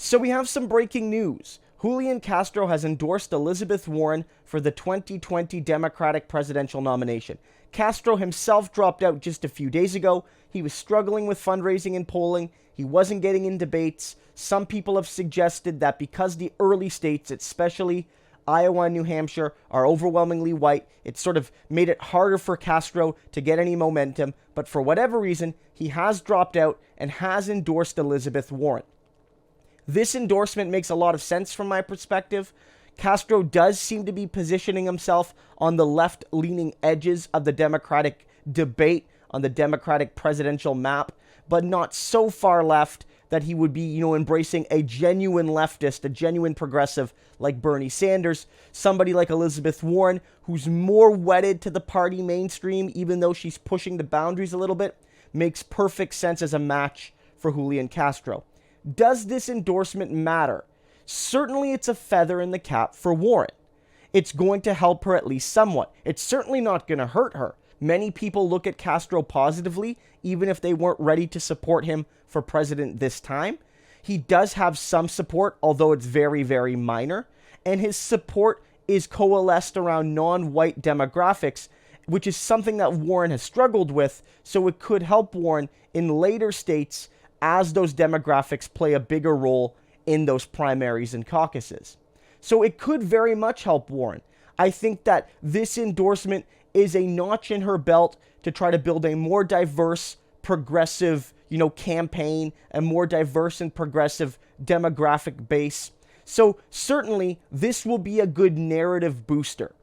So we have some breaking news. Julian Castro has endorsed Elizabeth Warren for the 2020 Democratic presidential nomination. Castro himself dropped out just a few days ago. He was struggling with fundraising and polling. He wasn't getting in debates. Some people have suggested that because the early states, especially Iowa and New Hampshire, are overwhelmingly white, it sort of made it harder for Castro to get any momentum. But for whatever reason, he has dropped out and has endorsed Elizabeth Warren. This endorsement makes a lot of sense from my perspective. Castro does seem to be positioning himself on the left-leaning edges of the Democratic debate, on the Democratic presidential map, but not so far left that he would be, embracing a genuine leftist, a genuine progressive like Bernie Sanders. Somebody like Elizabeth Warren, who's more wedded to the party mainstream, even though she's pushing the boundaries a little bit, makes perfect sense as a match for Julian Castro. Does this endorsement matter? Certainly it's a feather in the cap for Warren. It's going to help her at least somewhat. It's certainly not going to hurt her. Many people look at Castro positively, even if they weren't ready to support him for president this time. He does have some support, although it's very, very minor. And his support is coalesced around non-white demographics, which is something that Warren has struggled with. So it could help Warren in later states as those demographics play a bigger role in those primaries and caucuses. So it could very much help Warren. I think that this endorsement is a notch in her belt to try to build a more diverse, progressive, campaign, a more diverse and progressive demographic base. So certainly this will be a good narrative booster.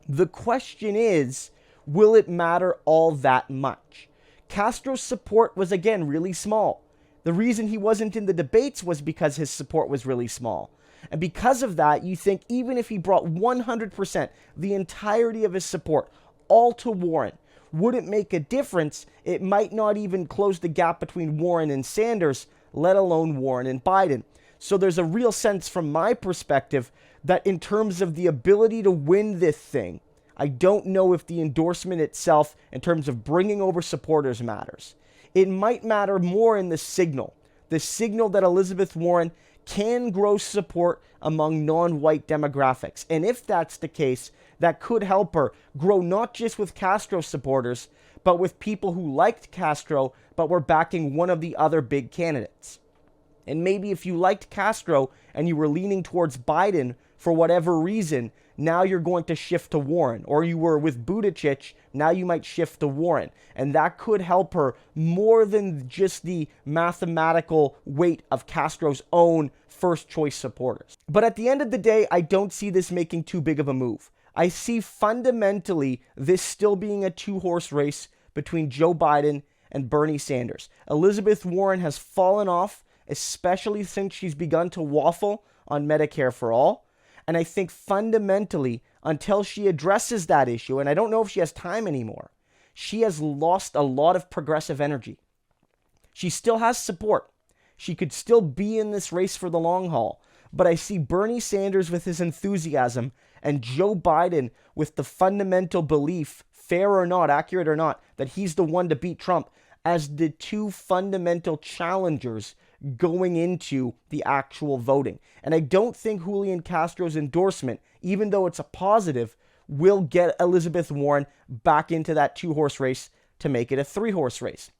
The question is, will it matter all that much? Castro's support was again really small. The reason he wasn't in the debates was because his support was really small. And because of that, you think even if he brought 100%, the entirety of his support, all to Warren, would it make a difference? It might not even close the gap between Warren and Sanders, let alone Warren and Biden. So there's a real sense from my perspective that in terms of the ability to win this thing, I don't know if the endorsement itself, in terms of bringing over supporters, matters. It might matter more in the signal that Elizabeth Warren can grow support among non-white demographics. And if that's the case, that could help her grow not just with Castro supporters, but with people who liked Castro but were backing one of the other big candidates. And maybe if you liked Castro and you were leaning towards Biden for whatever reason, now you're going to shift to Warren. Or you were with Buttigieg, now you might shift to Warren. And that could help her more than just the mathematical weight of Castro's own first choice supporters. But at the end of the day, I don't see this making too big of a move. I see fundamentally this still being a two-horse race between Joe Biden and Bernie Sanders. Elizabeth Warren has fallen off, especially since she's begun to waffle on Medicare for All. And I think fundamentally, until she addresses that issue, and I don't know if she has time anymore, she has lost a lot of progressive energy. She still has support. She could still be in this race for the long haul. But I see Bernie Sanders with his enthusiasm and Joe Biden with the fundamental belief, fair or not, accurate or not, that he's the one to beat Trump as the two fundamental challengers going into the actual voting. And I don't think Julian Castro's endorsement, even though it's a positive, will get Elizabeth Warren back into that two-horse race to make it a three-horse race.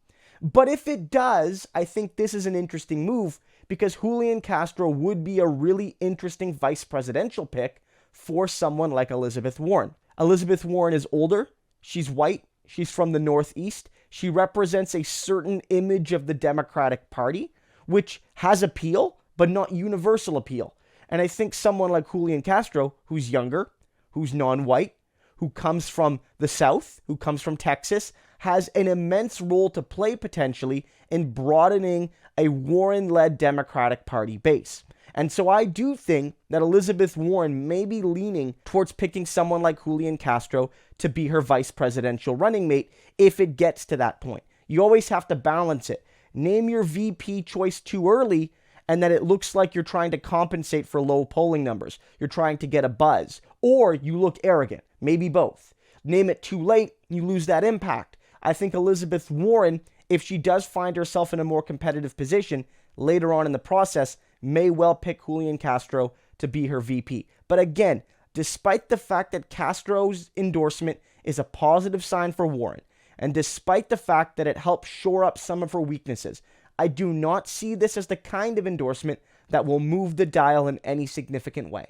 But if it does, I think this is an interesting move because Julian Castro would be a really interesting vice presidential pick for someone like Elizabeth Warren. Elizabeth Warren is older, she's white, she's from the Northeast, she represents a certain image of the Democratic Party, which has appeal, but not universal appeal. And I think someone like Julian Castro, who's younger, who's non-white, who comes from the South, who comes from Texas, has an immense role to play potentially in broadening a Warren-led Democratic Party base. And so I do think that Elizabeth Warren may be leaning towards picking someone like Julian Castro to be her vice presidential running mate if it gets to that point. You always have to balance it. Name your VP choice too early, and then it looks like you're trying to compensate for low polling numbers. You're trying to get a buzz. Or you look arrogant. Maybe both. Name it too late, you lose that impact. I think Elizabeth Warren, if she does find herself in a more competitive position later on in the process, may well pick Julian Castro to be her VP. But again, despite the fact that Castro's endorsement is a positive sign for Warren, and despite the fact that it helps shore up some of her weaknesses, I do not see this as the kind of endorsement that will move the dial in any significant way.